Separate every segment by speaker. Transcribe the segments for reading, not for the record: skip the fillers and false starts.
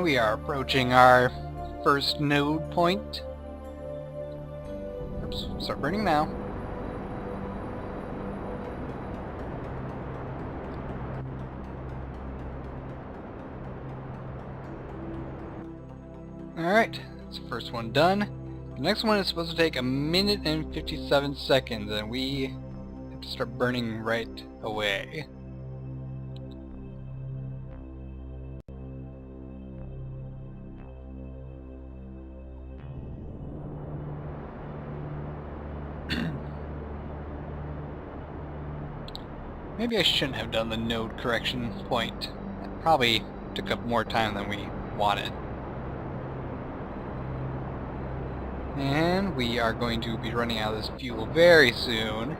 Speaker 1: And we are approaching our first node point. Oops, start burning now. Alright, that's the first one done. The next one is supposed to take 1 minute and 57 seconds, and we have to start burning right away. Maybe I shouldn't have done the node correction point. That probably took up more time than we wanted. And we are going to be running out of this fuel very soon.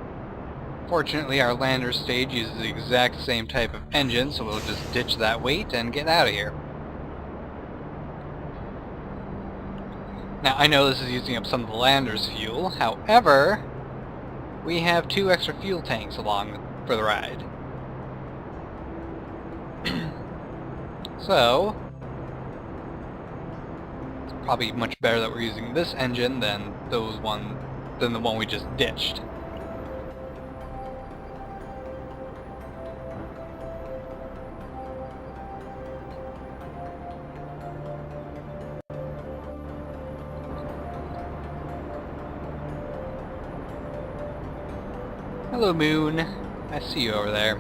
Speaker 1: Fortunately, our lander stage uses the exact same type of engine, so we'll just ditch that weight and get out of here. Now, I know this is using up some of the lander's fuel, however, we have 2 extra fuel tanks along for the ride. So, it's probably much better that we're using this engine than the one we just ditched. Hello, Moon. I see you over there.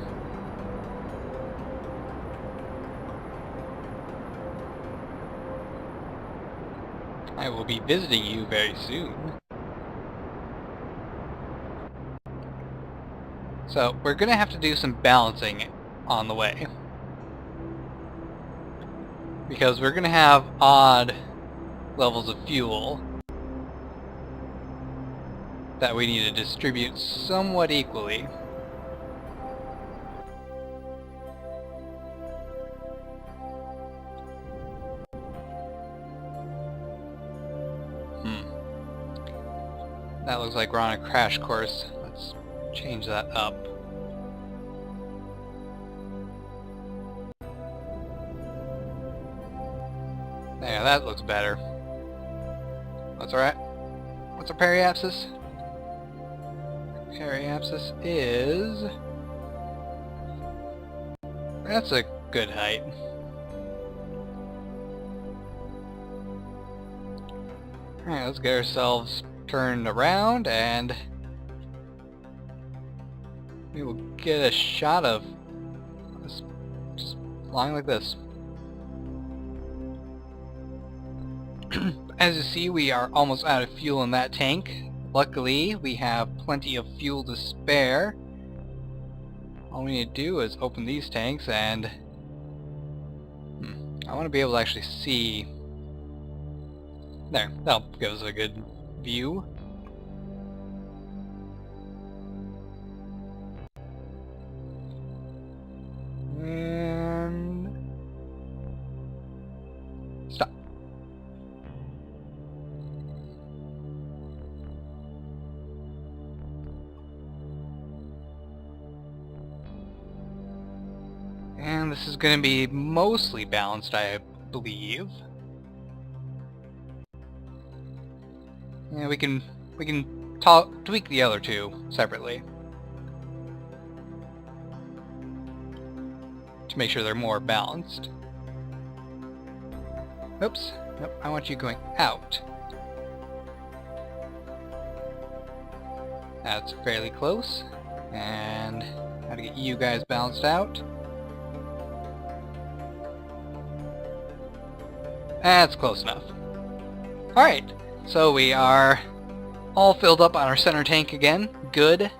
Speaker 1: I will be visiting you very soon. So, we're gonna have to do some balancing on the way. Because we're gonna have odd levels of fuel that we need to distribute somewhat equally. That looks like we're on a crash course. Let's change that up. There, that looks better. What's our periapsis? Periapsis is... That's a good height. Alright, let's get ourselves turned around and we will get a shot of this just flying like this. As you see, we are almost out of fuel in that tank. Luckily, we have plenty of fuel to spare. All we need to do is open these tanks and I want to be able to actually see. There, that'll give us a good view. And stop. And this is going to be mostly balanced, I believe. Yeah, we can tweak the other two separately to make sure they're more balanced. Oops, nope, I want you going out. That's fairly close, and how to get you guys balanced out. That's close enough. Alright. So we are all filled up on our center tank again. Good.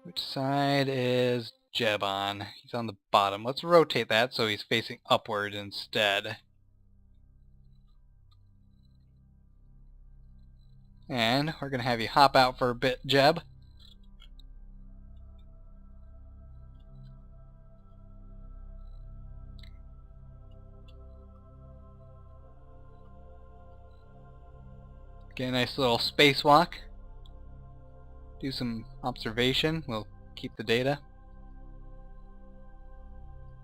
Speaker 1: Which side is Jeb on? He's on the bottom. Let's rotate that so he's facing upward instead. And we're going to have you hop out for a bit, Jeb. Get a nice little spacewalk. Do some observation. We'll keep the data.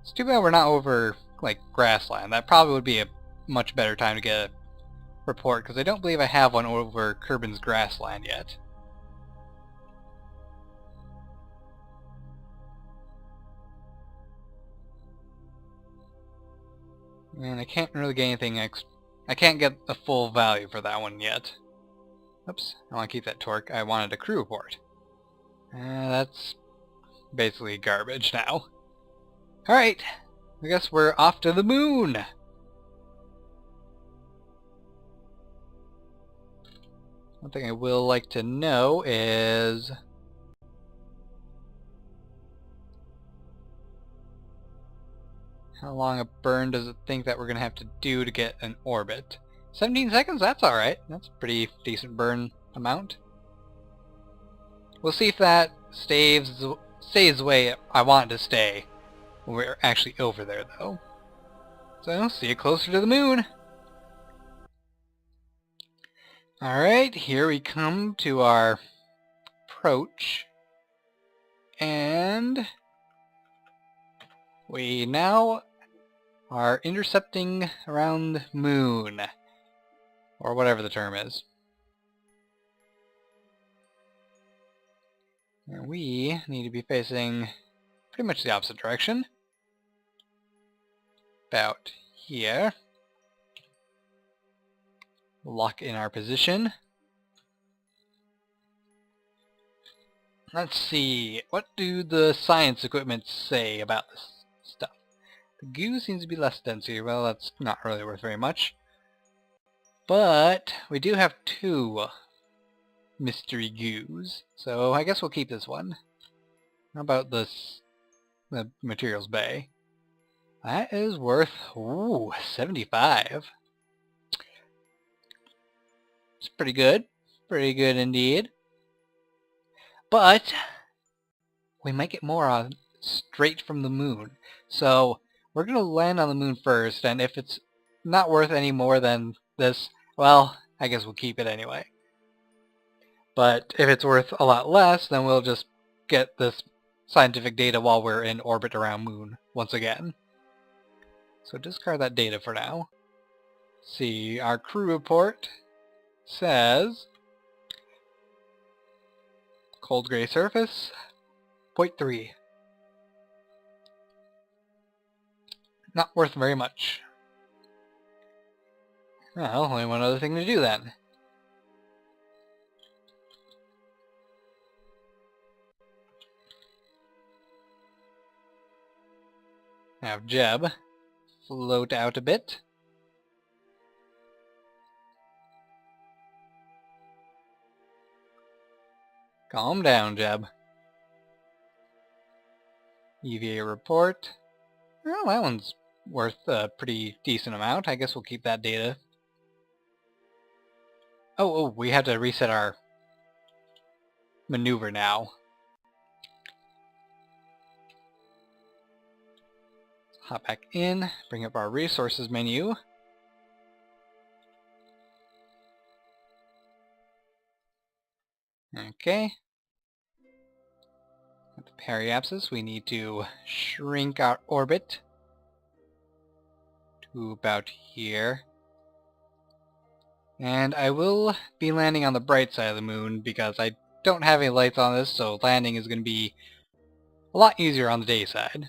Speaker 1: It's too bad we're not over, like, grassland. That probably would be a much better time to get a report, because I don't believe I have one over Kerbin's grassland yet. And I can't really get anything I can't get a full value for that one yet. Oops, I want to keep that torque. I wanted a crew report. That's basically garbage now. Alright, I guess we're off to the moon! One thing I will like to know is... how long a burn does it think that we're going to have to do to get an orbit? 17 seconds? That's alright. That's a pretty decent burn amount. We'll see if that stays the way I want it to stay when we're actually over there, though. So, see you closer to the moon! Alright, here we come to our approach. And we now are intercepting around the moon. Or whatever the term is. And we need to be facing pretty much the opposite direction. About here. Lock in our position. Let's see, what do the science equipment say about this stuff? The goo seems to be less dense here. Well, that's not really worth very much. But we do have 2 mystery goos, so I guess we'll keep this one. How about this, the materials bay? That is worth, ooh, 75. It's pretty good. Pretty good indeed. But we might get more straight from the moon. So we're going to land on the moon first, and if it's not worth any more than this, well, I guess we'll keep it anyway. But if it's worth a lot less, then we'll just get this scientific data while we're in orbit around moon once again. So discard that data for now. See, our crew report says cold gray surface, 0.3. Not worth very much. Well, only one other thing to do then. Have Jeb float out a bit. Calm down, Jeb. EVA report. Well, that one's worth a pretty decent amount. I guess we'll keep that data. Oh, we have to reset our maneuver now. Hop back in, bring up our resources menu. Okay. At the periapsis, we need to shrink our orbit to about here. And I will be landing on the bright side of the moon because I don't have any lights on this, so landing is going to be a lot easier on the day side.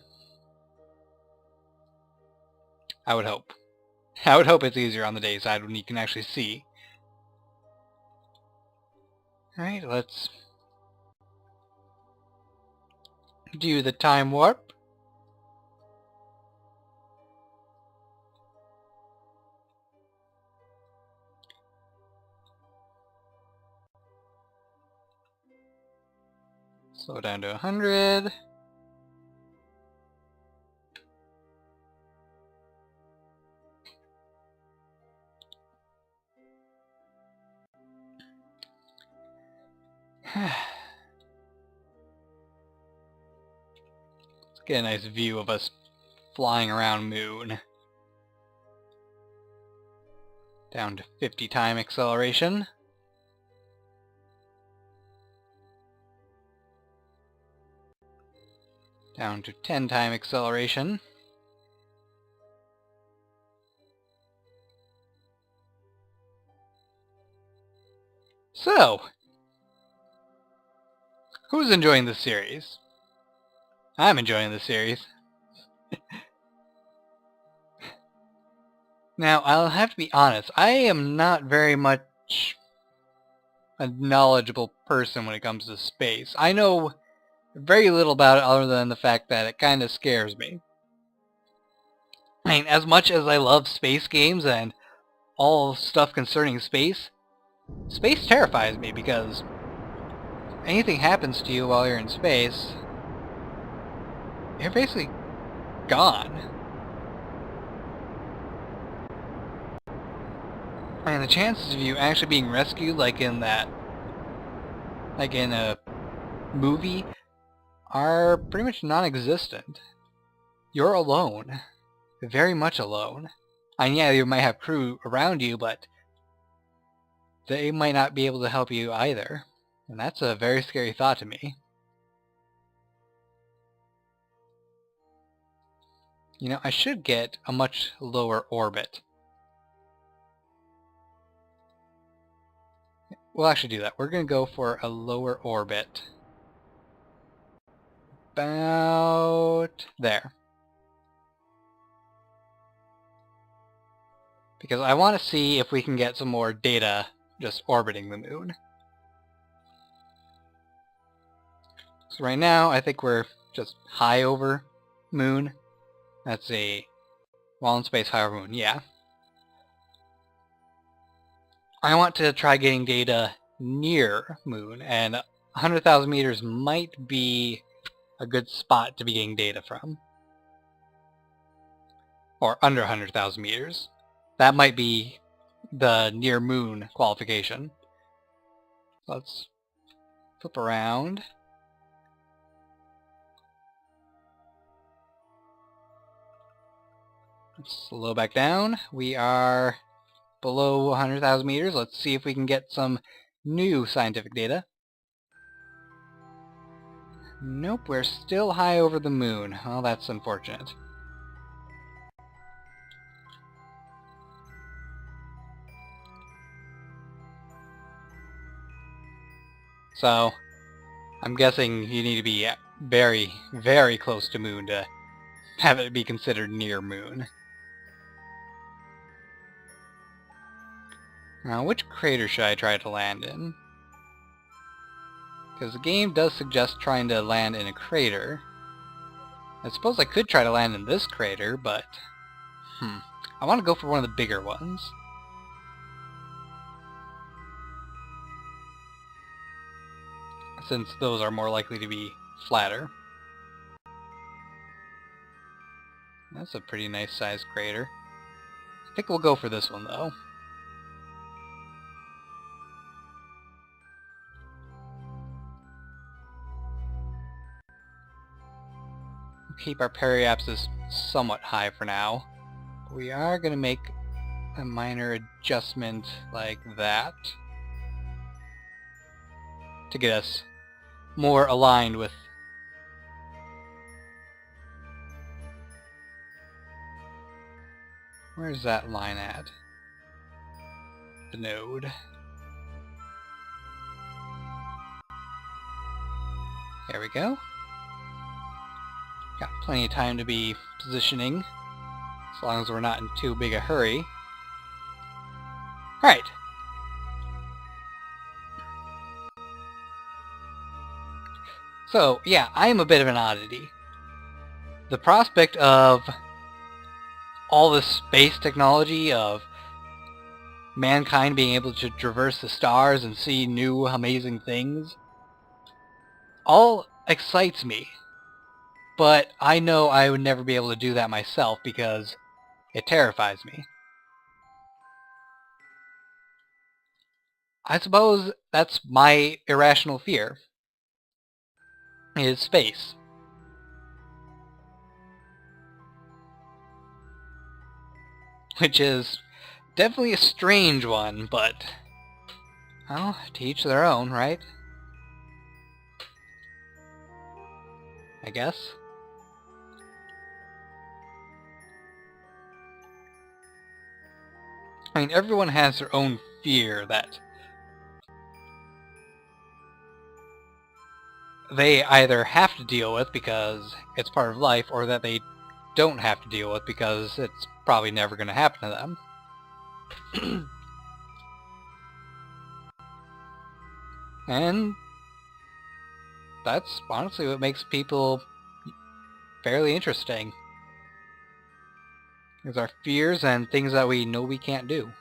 Speaker 1: I would hope. I would hope it's easier on the day side when you can actually see. Alright, let's do the time warp. Slow down to 100. Let's get a nice view of us flying around moon. Down to 50 time acceleration. Down to 10 time acceleration. So, who's enjoying this series? I'm enjoying this series. Now, I'll have to be honest, I am not very much a knowledgeable person when it comes to space. I know very little about it other than the fact that it kind of scares me. I mean, as much as I love space games and all stuff concerning space, space terrifies me because anything happens to you while you're in space, you're basically gone. And the chances of you actually being rescued, like in a movie, are pretty much non-existent. You're alone. Very much alone. And yeah, you might have crew around you, but they might not be able to help you either. And that's a very scary thought to me. You know, I should get a much lower orbit. We'll actually do that. We're going to go for a lower orbit. About there. Because I want to see if we can get some more data just orbiting the moon. So right now, I think we're just high over moon. That's a while in space high over moon, yeah. I want to try getting data near moon, and 100,000 meters might be a good spot to be getting data from. Or under 100,000 meters. That might be the near moon qualification. Let's flip around. Let's slow back down. We are below 100,000 meters. Let's see if we can get some new scientific data. Nope, we're still high over the moon. Well, that's unfortunate. So, I'm guessing you need to be very, very close to moon to have it be considered near moon. Now, which crater should I try to land in? Because the game does suggest trying to land in a crater. I suppose I could try to land in this crater, but... I want to go for one of the bigger ones. Since those are more likely to be flatter. That's a pretty nice sized crater. I think we'll go for this one, though. Keep our periapsis somewhat high for now. We are going to make a minor adjustment like that to get us more aligned with where's that line at? The node. There we go. Got plenty of time to be positioning, as long as we're not in too big a hurry. Alright. So, yeah, I am a bit of an oddity. The prospect of all this space technology, of mankind being able to traverse the stars and see new amazing things, all excites me. But I know I would never be able to do that myself because it terrifies me. I suppose that's my irrational fear, is space. Which is definitely a strange one, but, well, to each their own, right? I guess. I mean, everyone has their own fear that they either have to deal with because it's part of life, or that they don't have to deal with because it's probably never going to happen to them. And that's honestly what makes people fairly interesting. Is our fears and things that we know we can't do.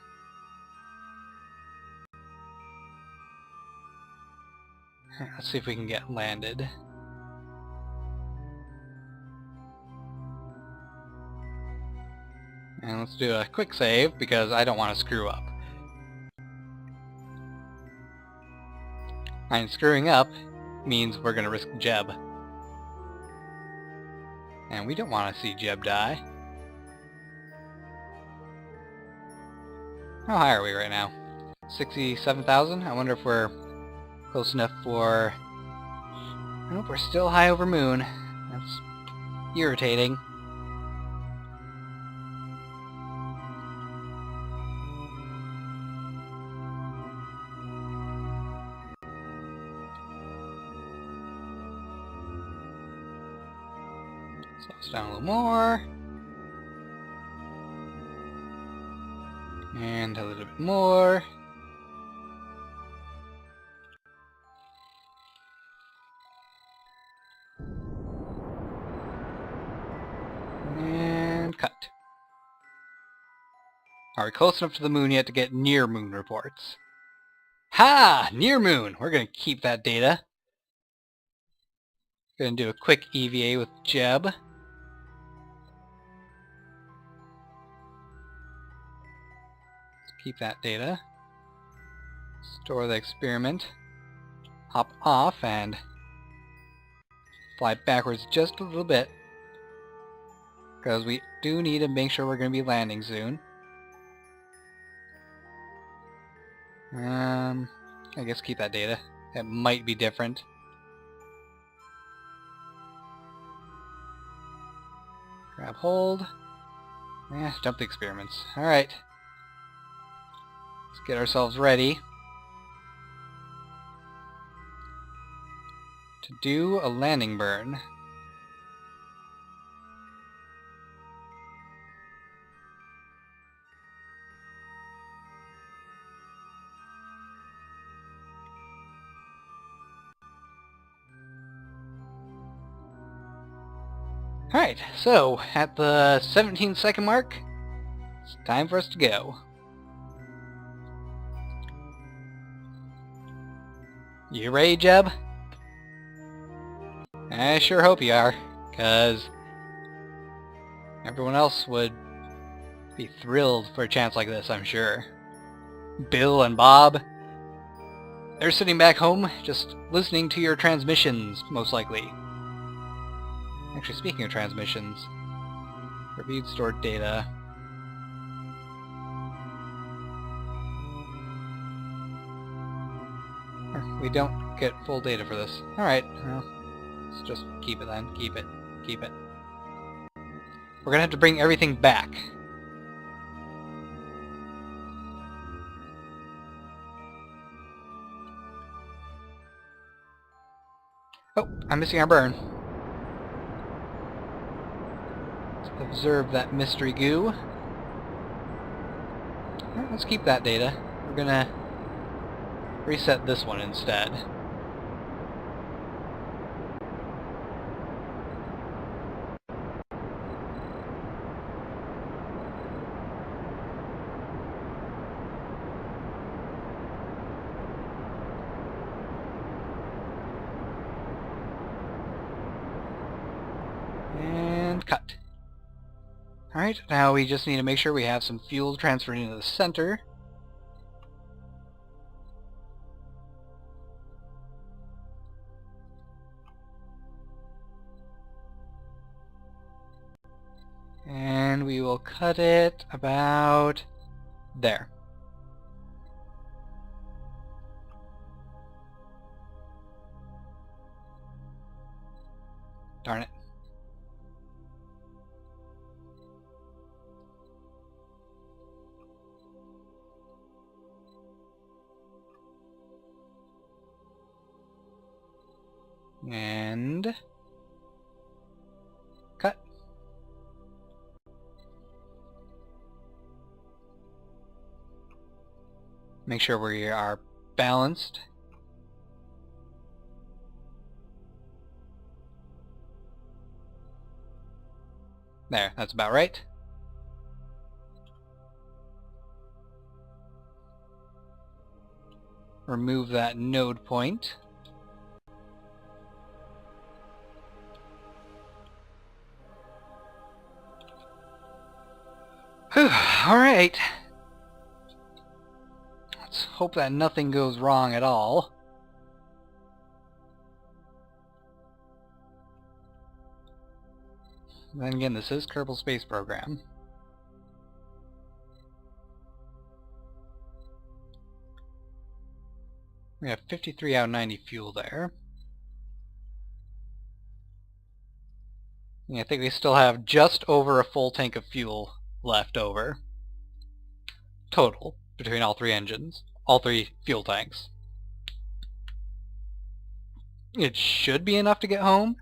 Speaker 1: Let's see if we can get landed. And let's do a quick save because I don't want to screw up. And screwing up means we're going to risk Jeb. And we don't want to see Jeb die. How high are we right now? 67,000? I wonder if we're close enough for... Nope, we're still high over Moon. That's irritating. Slow us down a little more. And a little bit more. And cut. Are we close enough to the Moon yet to get near Moon reports? Ha! Near Moon! We're going to keep that data. Going to do a quick EVA with Jeb. Let's keep that data. Store the experiment. Hop off and fly backwards just a little bit. Because we do need to make sure we're going to be landing soon. I guess keep that data. It might be different. Grab hold. Dump the experiments. Alright. Let's get ourselves ready to do a landing burn. Alright, so at the 17-second mark, it's time for us to go. You ready, Jeb? I sure hope you are, because everyone else would be thrilled for a chance like this, I'm sure. Bill and Bob, they're sitting back home just listening to your transmissions, most likely. Actually, speaking of transmissions, reviewed stored data. We don't get full data for this. Alright, well, let's just keep it then. Keep it. Keep it. We're gonna have to bring everything back. Oh, I'm missing our burn. Let's observe that mystery goo. Alright, let's keep that data. We're gonna reset this one instead. And cut. Alright, now we just need to make sure we have some fuel transferred into the center. And we will cut it about there. Darn it. And cut. Make sure we are balanced. There, that's about right. Remove that node point. Whew, alright. Let's hope that nothing goes wrong at all. Then again, this is Kerbal Space Program. We have 53 out of 90 fuel there. And I think we still have just over a full tank of fuel left over. Total, between all three engines. All three fuel tanks. It should be enough to get home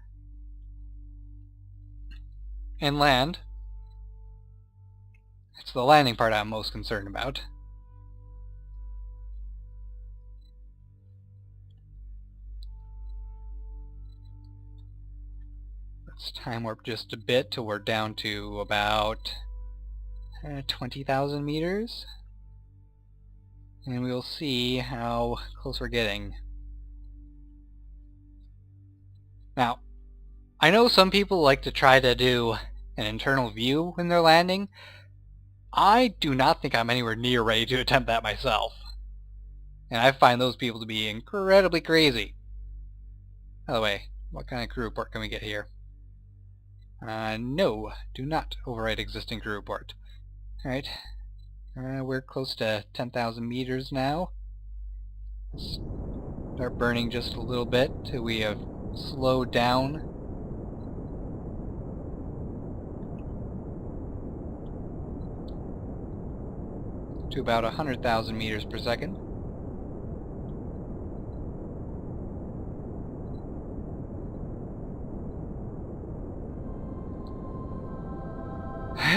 Speaker 1: and land. It's the landing part I'm most concerned about. Let's time warp just a bit till we're down to about 20,000 meters. And we'll see how close we're getting. Now, I know some people like to try to do an internal view when they're landing. I do not think I'm anywhere near ready to attempt that myself. And I find those people to be incredibly crazy. By the way, what kind of crew report can we get here? No, do not override existing crew report. Alright, we're close to 10,000 meters now. Let's start burning just a little bit till we have slowed down. To about 100,000 meters per second.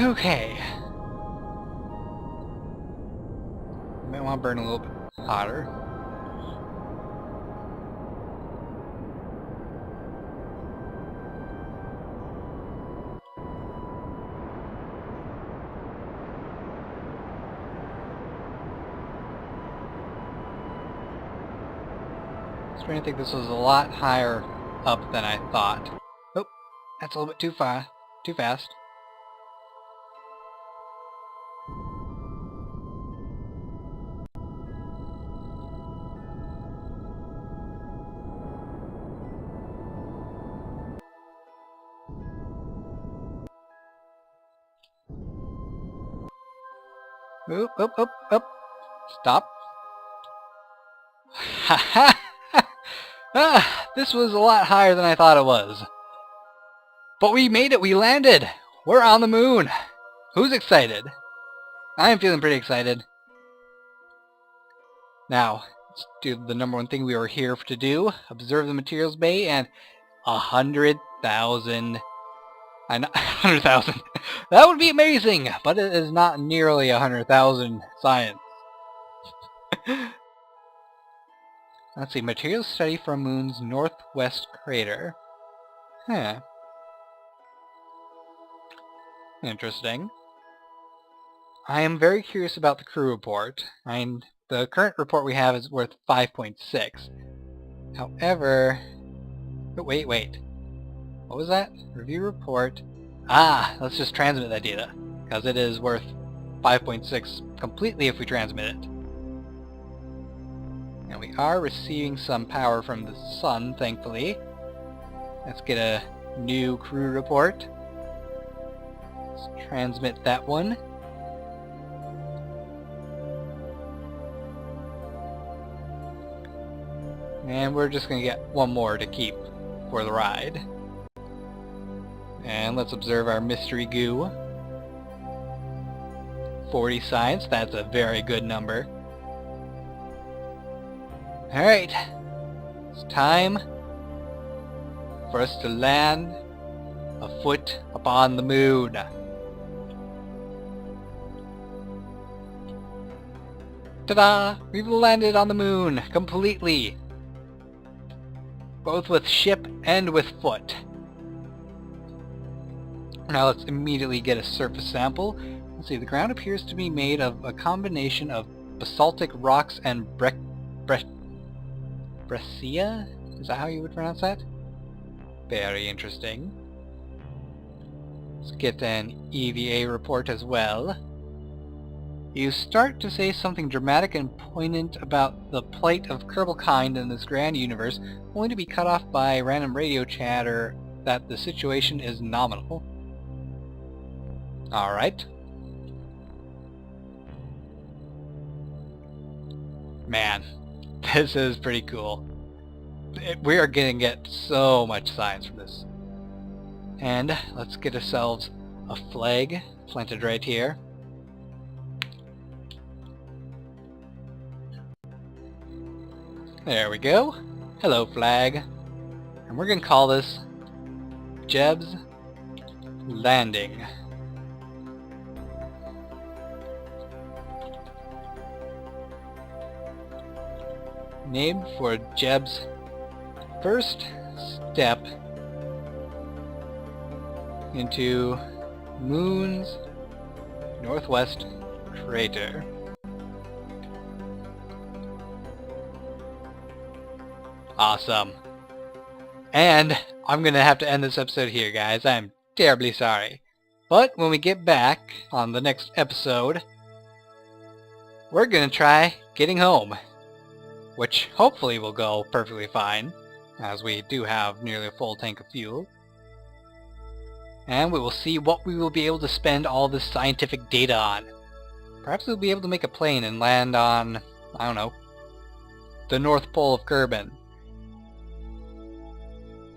Speaker 1: Okay. Might want to burn a little bit hotter. I was trying to think this was a lot higher up than I thought. Oh, that's a little bit too fast. Oop, oop, oop, oop. Stop. Ha ha! This was a lot higher than I thought it was. But we made it! We landed! We're on the moon! Who's excited? I am feeling pretty excited. Now, let's do the number one thing we were here to do. Observe the materials bay and 100,000... 100,000. That would be amazing, but it is not nearly 100,000 science. Let's see, materials study from Moon's northwest crater. Huh. Interesting. I am very curious about the crew report. The current report we have is worth 5.6. However... Wait. What was that? Review report. Let's just transmit that data, because it is worth 5.6 completely if we transmit it. And we are receiving some power from the sun, thankfully. Let's get a new crew report. Let's transmit that one. And we're just going to get one more to keep for the ride. And let's observe our mystery goo. 40 science, that's a very good number. Alright, it's time for us to land a foot upon the moon. Ta-da! We've landed on the moon completely, both with ship and with foot. Now let's immediately get a surface sample. Let's see, the ground appears to be made of a combination of basaltic rocks and breccia? Is that how you would pronounce that? Very interesting. Let's get an EVA report as well. You start to say something dramatic and poignant about the plight of Kerbal kind in this grand universe, only to be cut off by random radio chatter that the situation is nominal. Alright. Man, this is pretty cool. We are going to get so much science from this. And let's get ourselves a flag planted right here. There we go. Hello, flag. And we're going to call this Jeb's Landing. Named for Jeb's first step into Moon's northwest crater. Awesome. And I'm gonna have to end this episode here, guys. I'm terribly sorry. But when we get back on the next episode, we're gonna try getting home, which hopefully will go perfectly fine, as we do have nearly a full tank of fuel. And we will see what we will be able to spend all this scientific data on. Perhaps we'll be able to make a plane and land on, I don't know, the North Pole of Kerbin.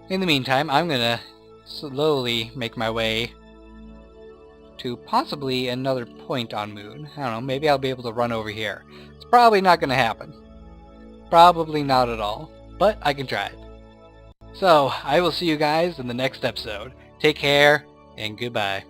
Speaker 1: In the meantime, I'm gonna slowly make my way to possibly another point on Moon. I don't know, maybe I'll be able to run over here. It's probably not gonna happen. Probably not at all, but I can try it. So, I will see you guys in the next episode. Take care, and goodbye.